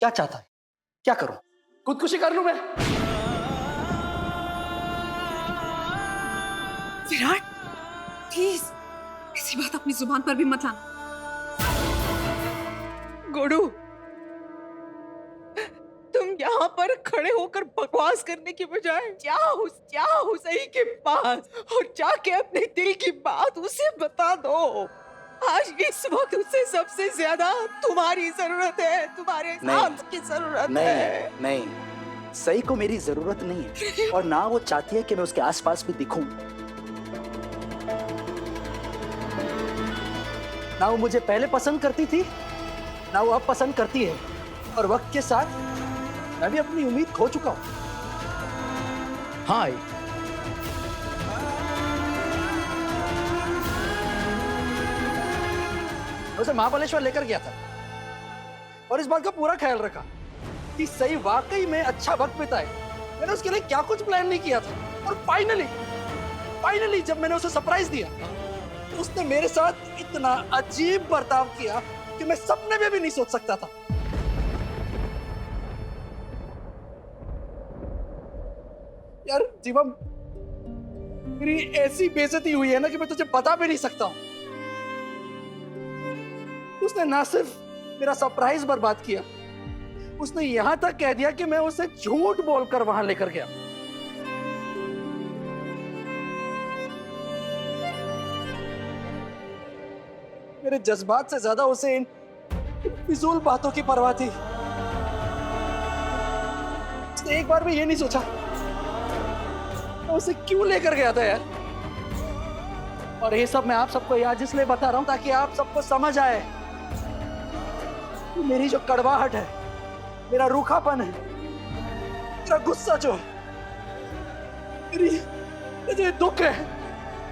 क्या चाहता है? क्या करूं? खुदकुशी कर लूं मैं? विराट, प्लीज ऐसी बात अपनी जुबान पर भी मत लाना। गोडू, तुम यहाँ पर खड़े होकर बकवास करने की बजाय जाओ सही के पास और जाके अपने दिल की बात उसे बता दो। आज इस वक्त उसे सबसे ज्यादा तुम्हारी जरूरत है, तुम्हारे साथ की जरूरत है। नहीं, सही को मेरी जरूरत नहीं है और ना वो चाहती है कि मैं उसके आसपास भी दिखूं। ना वो मुझे पहले पसंद करती थी, ना वो अब पसंद करती है, और वक्त के साथ मैं भी अपनी उम्मीद खो चुका हूं। हाँ, उसे महाबलेश्वर लेकर गया था और इस बात का पूरा ख्याल रखा कि सही वाकई में अच्छा वक्त बिताए। मैंने उसके लिए क्या कुछ प्लान नहीं किया था, और फाइनली जब मैंने उसे सरप्राइज दिया तो उसने मेरे साथ इतना अजीब बर्ताव किया कि मैं सपने में भी नहीं सोच सकता था। यार जीवम, मेरी ऐसी बेइज्जती हुई है ना कि मैं तुझे बता भी नहीं सकता हूं। उसने ना सिर्फ मेरा सरप्राइज बर्बाद किया, उसने यहां तक कह दिया कि मैं उसे झूठ बोलकर वहां लेकर गया। मेरे जज्बात से ज्यादा उसे इन फिजूल बातों की परवाह थी। उसने एक बार भी ये नहीं सोचा मैं उसे क्यों लेकर गया था यार। और ये सब मैं आप सबको आज इसलिए बता रहा हूं ताकि आप सबको समझ आए कि मेरी जो कड़वाहट है, मेरा रूखापन है, मेरा गुस्सा जो है, मेरी जो दुख है,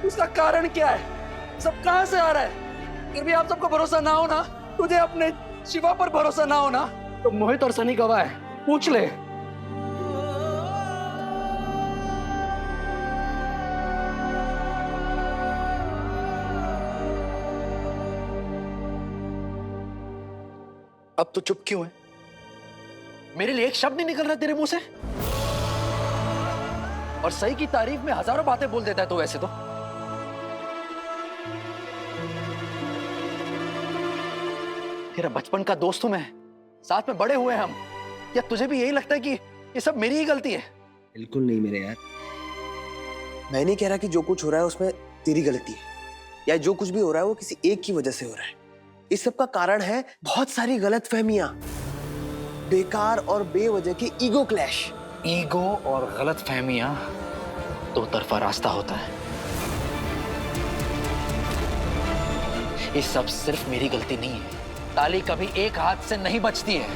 उसका कारण क्या है, सब कहां से आ रहा है। फिर भी आप सबको भरोसा ना हो ना, तुझे अपने शिवा पर भरोसा ना हो ना, तो मोहित और सनी गवाह है, पूछ ले। अब तो चुप क्यों है? मेरे लिए एक शब्द नहीं निकल रहा तेरे मुंह से, और सही की तारीफ में हजारों बातें बोल देता है तो वैसे तो। तेरा बचपन का दोस्त हूं मैं, साथ में बड़े हुए हम। या तुझे भी यही लगता है कि ये सब मेरी ही गलती है? बिल्कुल नहीं मेरे यार, मैं नहीं कह रहा कि जो कुछ हो रहा है उसमें तेरी गलती है, या जो कुछ भी हो रहा है वो किसी एक की वजह से हो रहा है। इस सब का कारण है बहुत सारी गलतफहमियां, बेकार और बेवजह की ईगो क्लैश। ईगो और गलतफहमियां दो तरफा रास्ता होता है। ये सब सिर्फ मेरी गलती नहीं है। ताली कभी एक हाथ से नहीं बचती है।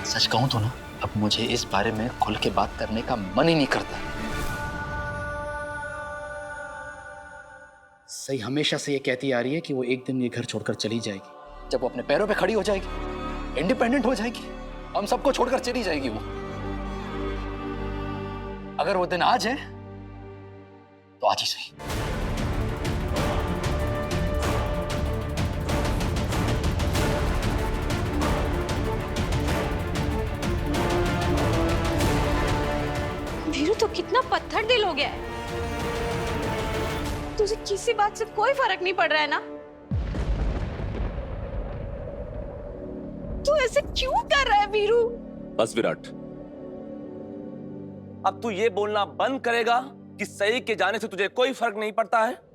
सच कहूं तो ना, अब मुझे इस बारे में खुल के बात करने का मन ही नहीं करता। सही हमेशा से ये कहती आ रही है कि वो एक दिन ये घर छोड़कर चली जाएगी। जब वो अपने पैरों पे खड़ी हो जाएगी, इंडिपेंडेंट हो जाएगी, हम सबको छोड़कर चली जाएगी वो। अगर वो दिन आज है तो आज ही सही। वीरू तो कितना पत्थर दिल हो गया है। तुझे किसी बात से कोई फर्क नहीं पड़ रहा है ना? तू ऐसे क्यों कर रहा है वीरू? बस विराट, अब तू ये बोलना बंद करेगा कि सही के जाने से तुझे कोई फर्क नहीं पड़ता है?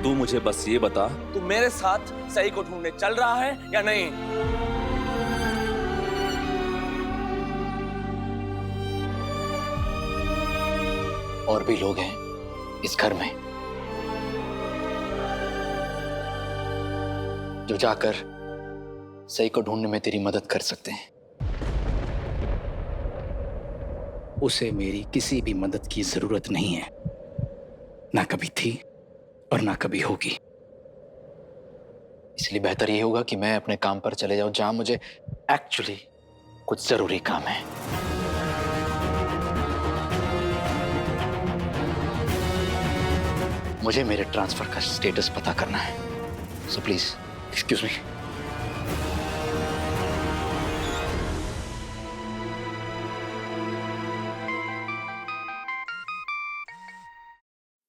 तू मुझे बस ये बता, तू मेरे साथ सही को ढूंढने चल रहा है या नहीं? और भी लोग हैं इस घर में जो जाकर सही को ढूंढने में तेरी मदद कर सकते हैं। उसे मेरी किसी भी मदद की जरूरत नहीं है, ना कभी थी और ना कभी होगी। इसलिए बेहतर ये होगा कि मैं अपने काम पर चले जाऊं, जहां मुझे एक्चुअली कुछ जरूरी काम है। मुझे मेरे ट्रांसफर का स्टेटस पता करना है, so please excuse me.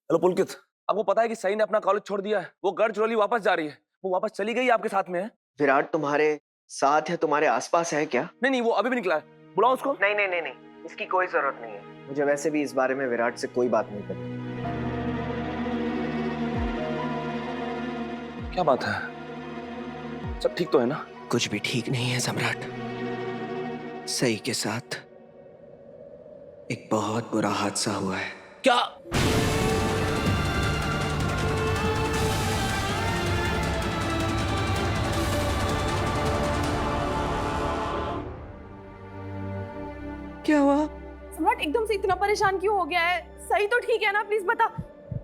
Hello Pulkit, आपको पता है कि सई ने अपना कॉलेज छोड़ दिया है? वो गढ़चिरौली वापस जा रही है। वो वापस चली गई, आपके साथ में है? विराट तुम्हारे साथ है, तुम्हारे आसपास है क्या? नहीं, वो अभी भी निकला है। बुलाओ उसको। नहीं, इसकी कोई जरूरत नहीं है। मुझे वैसे भी इस बारे में विराट से कोई बात नहीं करनी। क्या बात है? सब ठीक तो है ना? कुछ भी ठीक नहीं है सम्राट। सई के साथ एक बहुत बुरा हादसा हुआ है। क्या? क्या हुआ? सम्राट एकदम से इतना परेशान क्यों हो गया है? सही तो ठीक है ना? प्लीज बता।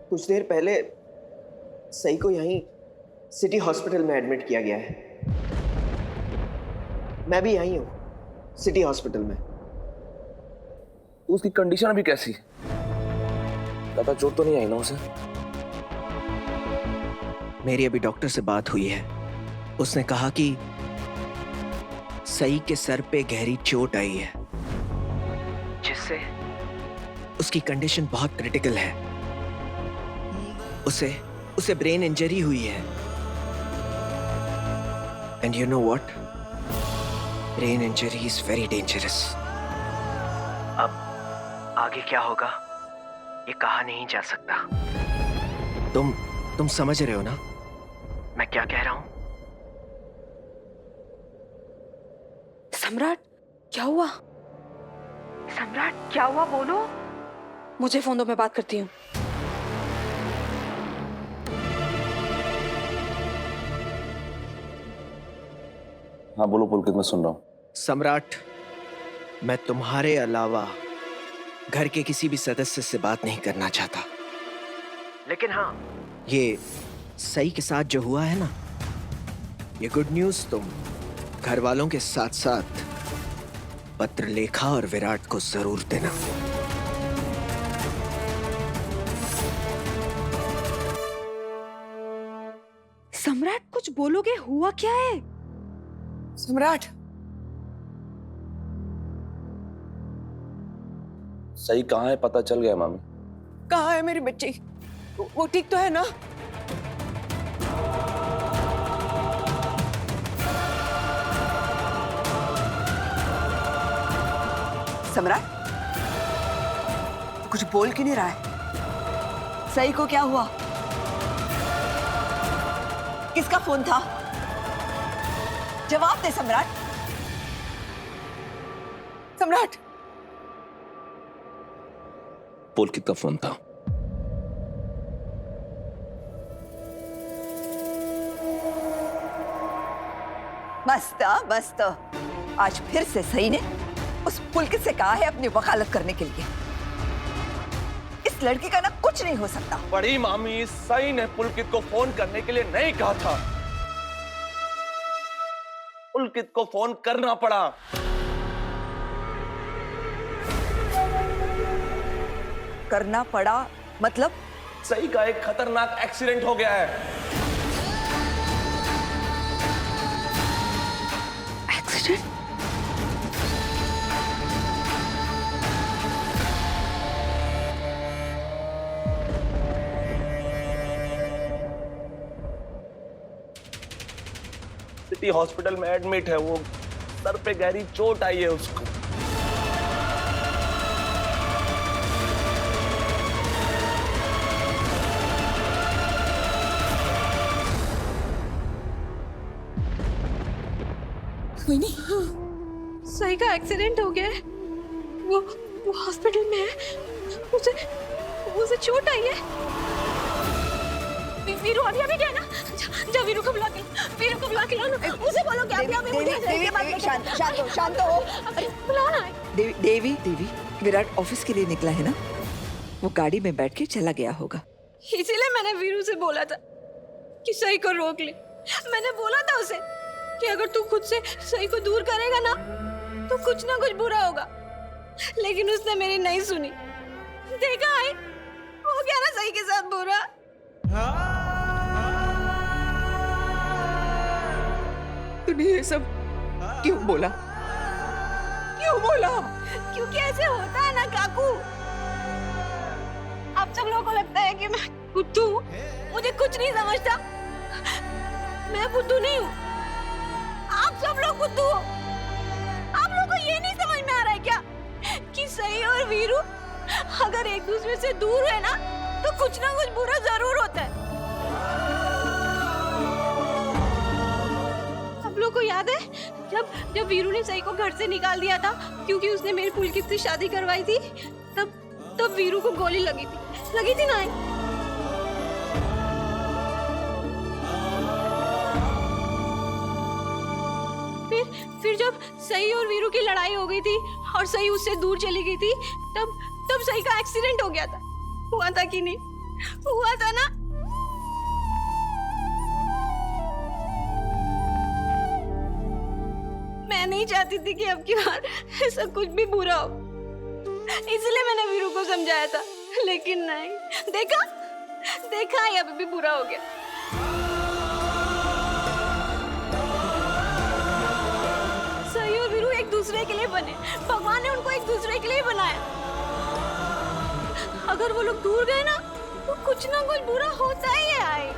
कुछ देर पहले सई को यहीं सिटी हॉस्पिटल में एडमिट किया गया है। मैं भी यहीं हूँ, सिटी हॉस्पिटल में। तो उसकी कंडीशन अभी कैसी? ज्यादा चोट तो नहीं आई ना उसे? मेरी अभी डॉक्टर से बात हुई है। उसने कहा कि सई के सर पे गहरी चोट आई है, जिससे उसकी कंडीशन बहुत क्रिटिकल है। उसे ब्रेन इंजरी हुई है। And you know what? Brain injury is very dangerous. अब आगे क्या होगा ये कहा नहीं जा सकता। तुम समझ रहे हो ना मैं क्या कह रहा हूं? सम्राट क्या हुआ? सम्राट क्या हुआ, बोलो। मुझे फोन दो, मैं बात करती हूँ। हाँ बोलो पुलकित, मैं सुन रहा हूँ। सम्राट, मैं तुम्हारे अलावा घर के किसी भी सदस्य से बात नहीं करना चाहता। लेकिन हाँ, ये सई के साथ जो हुआ है ना, ये गुड न्यूज़ तुम घर वालों के साथ साथ पत्रलेखा और विराट को जरूर देना। सम्राट कुछ बोलोगे? हुआ क्या है? सम्राट, सही कहाँ है पता चल गया मामी? कहाँ है मेरी बच्ची? वो ठीक तो है ना? सम्राट कुछ बोल क्यों नहीं रहा है? सई को क्या हुआ? किसका फोन था? जवाब दे सम्राट। सम्राट, पुलकित का फोन था। मस्त आज फिर से सई ने उस पुलकित से कहा है अपनी वकालत करने के लिए। इस लड़की का ना कुछ नहीं हो सकता। बड़ी मामी, सई ने पुलकित को फोन करने के लिए नहीं कहा था, पुलकित को फोन करना पड़ा। करना पड़ा मतलब? सई का एक खतरनाक एक्सीडेंट हो गया है। एक्सीडेंट? सिटी हॉस्पिटल में एडमिट है वो। सर पे गहरी चोट आई है उसको। सही का एक्सीडेंट हो गया है। वो हॉस्पिटल में है। उसे चोट आई है। वीरू अभी गया ना? जा वीरू को बुला के लाओ ना। उसे बोलो कि अभी मुझे शांत हो। बुलाओ ना। देवी विराट ऑफिस के लिए निकला है ना, वो गाड़ी में बैठ के चला गया होगा। इसीलिए मैंने वीरू से बोला था कि सही को रोक ले। मैंने बोला था उसे कि अगर तू खुद से सही को दूर करेगा ना तो कुछ ना कुछ बुरा होगा, लेकिन उसने मेरी नहीं सुनी। देखा है हो गया ना सही के साथ बुरा। तूने ये सब क्यों बोला? क्यों बोला? क्योंकि ऐसे होता है ना काकू। आप सब लोगों को लगता है कि मैं बुद्धू हूँ, मुझे कुछ नहीं समझता। मैं बुद्धू नहीं हूँ, आप सब लोग बुद्धू हो। आप लोगों को ये नहीं समझ में आ रहा है क्या कि सही और वीरू अगर एक दूसरे से दूर है ना तो कुछ ना कुछ बुरा जरूर होता है। आप लोगों को याद है जब वीरू ने सही को घर से निकाल दिया था क्योंकि उसने मेरी पुलकित से शादी करवाई थी, तब वीरू को गोली लगी थी ना। फिर जब सही और वीरू की लड़ाई हो गई थी और सही उससे दूर चली गई थी, तब सही का एक्सीडेंट हो गया था। हुआ था कि नहीं? हुआ था ना? मैं नहीं चाहती थी कि अब की बार ऐसा कुछ भी बुरा हो, इसलिए मैंने वीरू को समझाया था, लेकिन नहीं। देखा ये अभी भी बुरा हो गया। सही और वीरू एक दूसरे के लिए बने, भगवान ने उनको एक दूसरे के लिए बनाया। अगर वो लोग दूर गए ना तो कुछ ना कुछ बुरा होता ही है।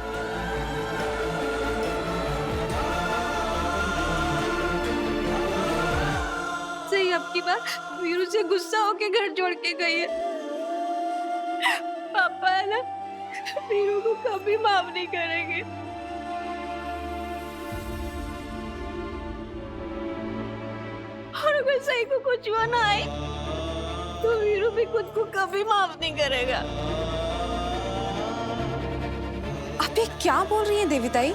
सही अब की बार वीरू से गुस्सा होके घर छोड़ के गई है। पापा है ना, वीरू को कभी माफ नहीं करेंगे। और अगर सही को कुछ हुआ ना आए तो वीरू भी खुद को कभी माफ नहीं करेगा। आप ये क्या बोल रही हैं देविताई?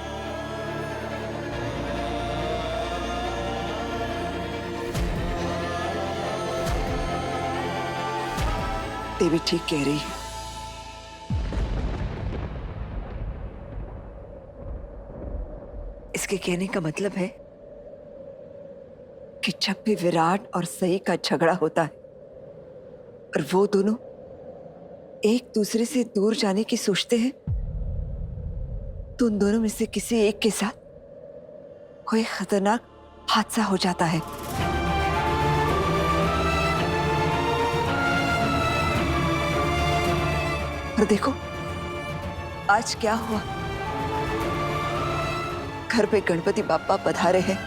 देवी ठीक कह रही है। इसके कहने का मतलब है कि जब भी विराट और सई का झगड़ा होता है और वो दोनों एक दूसरे से दूर जाने की सोचते हैं, तो उन दोनों में से किसी एक के साथ कोई खतरनाक हादसा हो जाता है। और देखो आज क्या हुआ। घर पे गणपति बाप्पा पधारे हैं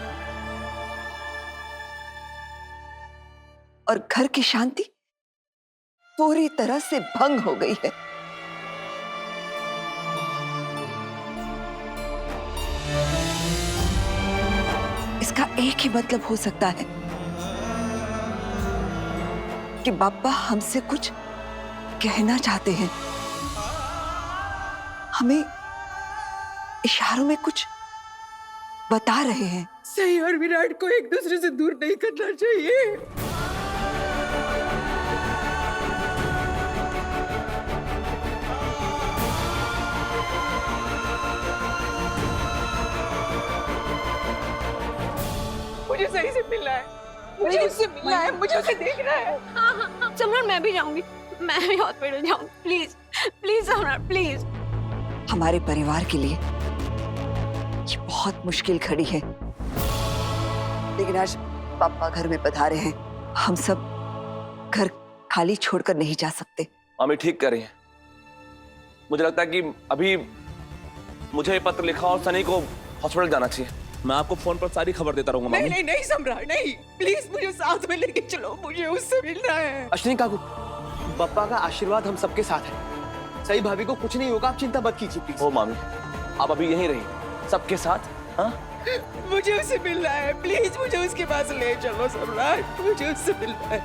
और घर की शांति पूरी तरह से भंग हो गई है। इसका एक ही मतलब हो सकता है कि बाप्पा हमसे कुछ कहना चाहते हैं, हमें इशारों में कुछ बता रहे हैं। सही और विराट को एक दूसरे से दूर नहीं करना चाहिए। मुझे सही से मिलना है, मुझे उससे मिलना है, मुझे उसे देखना है। हाँ, सम्राट मैं भी जाऊंगी, मैं भी हॉस्पिटल जाऊंगी। प्लीज प्लीज सम्राट प्लीज। हमारे परिवार के लिए ये बहुत मुश्किल घड़ी है, लेकिन आज पापा घर में पधारे हैं। हम सब घर खाली छोड़कर नहीं जा सकते। मामी ठीक कर रही है। मुझे लगता है कि अभी मुझे पत्र लिखा और सनी को हॉस्पिटल जाना चाहिए। मैं आपको फोन पर सारी खबर देता रहूंगा मामी। नहीं नहीं सम्राट नहीं, प्लीज मुझे साथ में लेके चलो, मुझे उससे मिलना है। अश्विनी काकू, बप्पा का आशीर्वाद हम सबके साथ है। सही भाभी को कुछ नहीं होगा, आप चिंता मत कीजिए प्लीज। ओ मामी, आप अभी यहीं रहिए सबके साथ। हाँ, मुझे उससे मिलना है, प्लीज मुझे उसके पास ले चलो सम्राट, मुझे उससे मिलना है।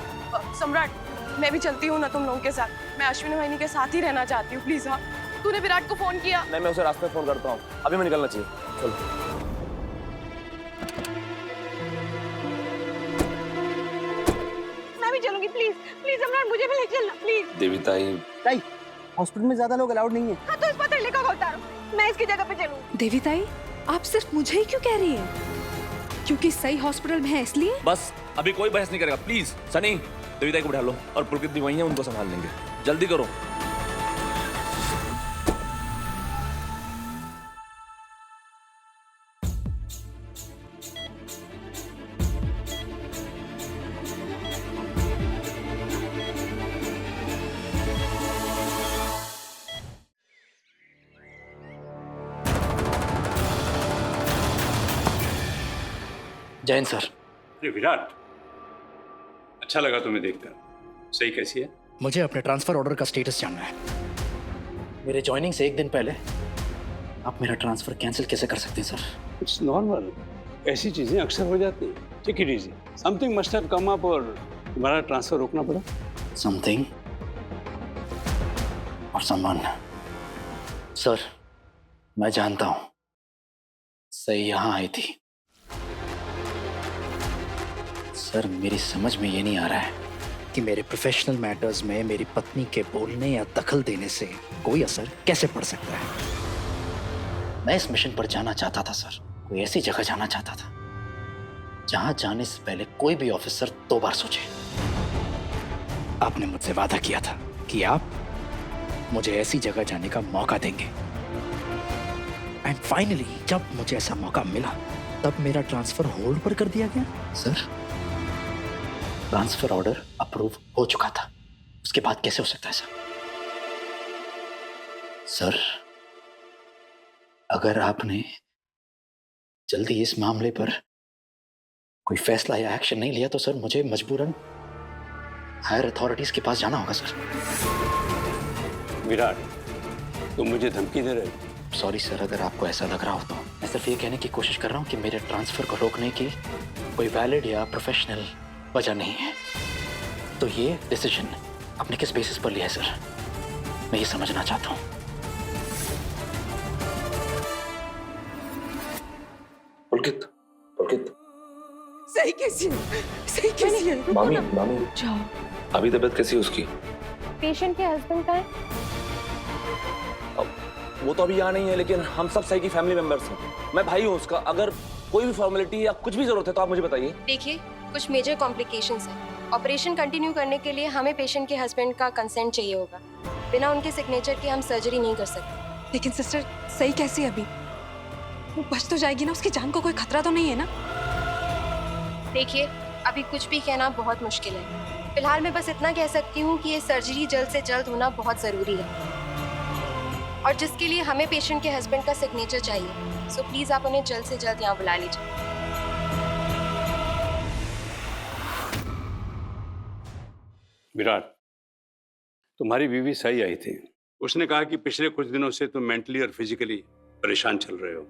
सम्राट मैं भी चलती हूँ ना तुम लोगों के साथ। मैं अश्विनी वाहिनी के साथ ही रहना चाहती हूँ, प्लीज। हाँ, तूने विराट को फोन किया? नहीं, मैं उसे रास्ते में फोन करता हूँ। अभी मैं निकलना चाहिए। चलो। मैं भी चलूंगी, प्लीज प्लीज सम्राट मुझे भी ले चलना प्लीज। देविताई, ताई, हॉस्पिटल में ज्यादा लोग अलाउड नहीं है। हाँ तो इस पत्र को उतारो, मैं इसकी जगह पे चलूँ। देविताई, आप सिर्फ मुझे ही क्यों कह रही हैं? क्योंकि सही हॉस्पिटल में है इसलिए? बस अभी कोई बहस नहीं करेगा प्लीज। सनी, देविताई को बिठा लो और पुलकित भी वही है, उनको संभाल लेंगे। जल्दी करो। जैन सर। अरे विराट, अच्छा लगा तुम्हें देखकर। सही कैसी है? मुझे अपने ट्रांसफर ऑर्डर का स्टेटस जानना है। मेरे ज्वाइनिंग से एक दिन पहले आप मेरा ट्रांसफर कैंसिल कैसे कर सकते हैं सर? इट्स नॉर्मल, ऐसी चीजें अक्सर हो जाती हैं। Take it easy, something must have come up और तुम्हारा ट्रांसफर रोकना पड़ा। समथिंग और समवन। सर, मैं जानता हूं सही यहां आई थी। सर, मेरी समझ में ये नहीं आ रहा है कि मेरे प्रोफेशनल मैटर्स में मेरी पत्नी के बोलने या दखल देने से कोई असर कैसे पड़ सकता है। मैं इस मिशन पर जाना चाहता था सर, कोई ऐसी जगह जाना चाहता था जहां जाने से पहले कोई भी ऑफिसर 2 बार सोचे। आपने मुझसे वादा किया था कि आप मुझे ऐसी जगह जाने का मौका देंगे, एंड फाइनली जब मुझे ऐसा मौका मिला तब मेरा ट्रांसफर होल्ड पर कर दिया गया। सर, ट्रांसफर ऑर्डर अप्रूव हो चुका था, उसके बाद कैसे हो सकता है सर? सर, अगर आपने जल्दी इस मामले पर कोई फैसला या एक्शन नहीं लिया तो सर मुझे मजबूरन हायर अथॉरिटीज के पास जाना होगा सर। विराट, तुम मुझे धमकी दे रहे हो? सॉरी सर, अगर आपको ऐसा लग रहा हो तो मैं सिर्फ ये कहने की कोशिश कर रहा हूँ कि मेरे ट्रांसफर को रोकने की कोई वैलिड या प्रोफेशनल वजह नहीं है। तो ये डिसीजन आपने किस बेसिस पर लिया है सर? मैं ये समझना चाहता हूँ। पुलकित, पुलकित। सही कैसी है? सही कैसी है? मामी, मामी, जाओ। अभी तबीयत कैसी है उसकी? पेशेंट के हस्बैंड का है? वो तो अभी यहाँ नहीं है, लेकिन हम सब सही की फैमिली मेंबर्स हैं। मैं भाई हूँ उसका। अगर कोई भी फॉर्मेलिटी या कुछ भी जरूरत है तो आप मुझे बताइए। देखिए, कुछ मेजर कॉम्प्लिकेशंस हैं। ऑपरेशन कंटिन्यू करने के लिए हमें पेशेंट के हस्बैंड का कंसेंट चाहिए होगा। बिना उनके सिग्नेचर के हम सर्जरी नहीं कर सकते। लेकिन सिस्टर, सही कैसी है अभी? वो बच तो जाएगी ना? उसकी जान को कोई खतरा तो नहीं है ना? देखिए, अभी कुछ भी कहना बहुत मुश्किल है। फिलहाल मैं बस इतना कह सकती हूँ कि ये सर्जरी जल्द से जल्द होना बहुत ज़रूरी है, और जिसके लिए हमें पेशेंट के हस्बैंड का सिग्नेचर चाहिए। सो प्लीज़ आप उन्हें जल्द से जल्द यहाँ बुला लीजिए। विराट, तुम्हारी बीवी सही आई थी। उसने कहा कि पिछले कुछ दिनों से तुम मेंटली और फिजिकली परेशान चल रहे हो,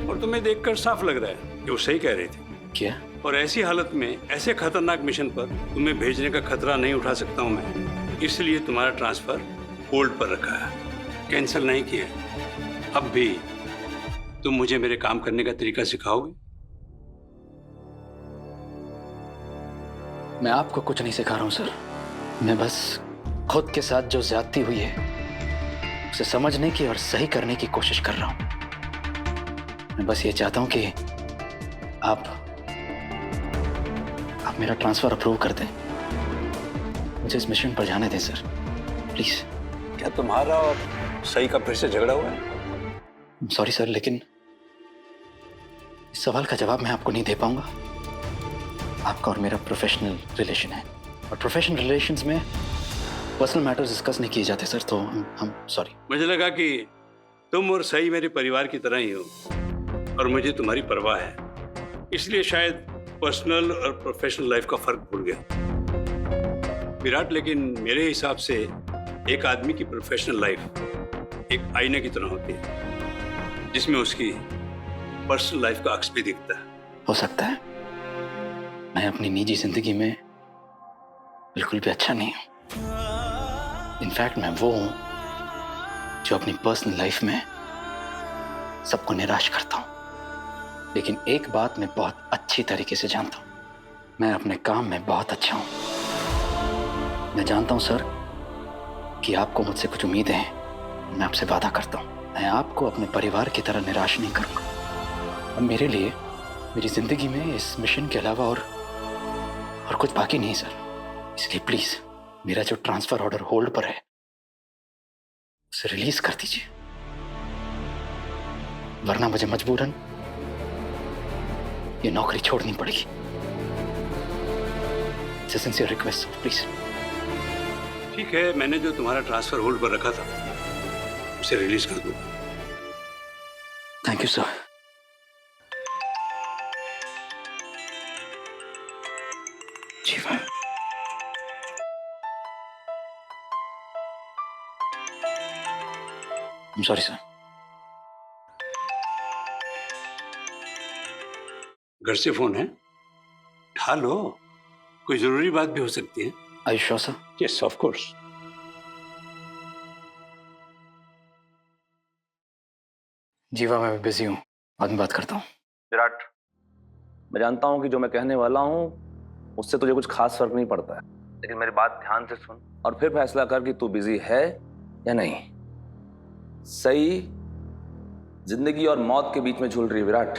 और तुम्हें देखकर साफ लग रहा है कि वो सही कह रही थी। क्या? और ऐसी हालत में ऐसे खतरनाक मिशन पर तुम्हें भेजने का खतरा नहीं उठा सकता हूं मैं, इसलिए तुम्हारा ट्रांसफर होल्ड पर रखा है, कैंसिल नहीं किया। अब भी तुम मुझे मेरे काम करने का तरीका सिखाओगे? मैं आपको कुछ नहीं सिखा रहा हूँ सर। मैं बस खुद के साथ जो ज्यादती हुई है उसे समझने की और सही करने की कोशिश कर रहा हूँ। मैं बस ये चाहता हूँ कि आप मेरा ट्रांसफर अप्रूव कर दें। मुझे इस मिशन पर जाने दें सर, प्लीज। क्या तुम्हारा और सही का फिर से झगड़ा हुआ है? सॉरी सर, लेकिन इस सवाल का जवाब मैं आपको नहीं दे पाऊंगा। आपका और मेरा प्रोफेशनल रिलेशन है, और प्रोफेशनल रिलेशंस में पर्सनल मैटर्स डिस्कस नहीं किए जाते सर, तो हम सॉरी। मुझे लगा कि तुम और सही मेरे परिवार की तरह ही हो, और मुझे तुम्हारी परवाह है, इसलिए शायद पर्सनल और प्रोफेशनल लाइफ का फर्क भूल गया। विराट, लेकिन मेरे हिसाब से एक आदमी की प्रोफेशनल लाइफ एक आईने की तरह होती है, जिसमें उसकी पर्सनल लाइफ का अक्स भी दिखता है। हो सकता है मैं अपनी निजी जिंदगी में बिल्कुल भी अच्छा नहीं हूं। इनफैक्ट मैं वो हूं जो अपनी पर्सनल लाइफ में सबको निराश करता हूं। लेकिन एक बात मैं बहुत अच्छी तरीके से जानता हूं, मैं अपने काम में बहुत अच्छा हूं। मैं जानता हूं सर कि आपको मुझसे कुछ उम्मीदें हैं। मैं आपसे वादा करता हूं, मैं आपको अपने परिवार की तरह निराश नहीं करूंगा। अब मेरे लिए मेरी जिंदगी में इस मिशन के अलावा और कुछ बाकी नहीं सर। इसलिए प्लीज मेरा जो ट्रांसफर ऑर्डर होल्ड पर है उसे रिलीज कर दीजिए, वरना मुझे मजबूरन ये नौकरी छोड़नी पड़ेगी। It's a sincere request please. ठीक है, मैंने जो तुम्हारा ट्रांसफर होल्ड पर रखा था उसे रिलीज कर दूंगा। Thank you sir. जीवा, I'm sorry sir. घर से फोन है, उठा लो, कोई जरूरी बात भी हो सकती है। Are you sure sir? Yes of course. जीवा, मैं बिजी हूँ, बाद में बात करता हूँ। विराट, मैं जानता हूं कि जो मैं कहने वाला हूं उससे तुझे कुछ खास फर्क नहीं पड़ता है, लेकिन मेरी बात ध्यान से सुन और फिर फैसला कर कि तू बिजी है या नहीं। सही जिंदगी और मौत के बीच में झूल रही है विराट।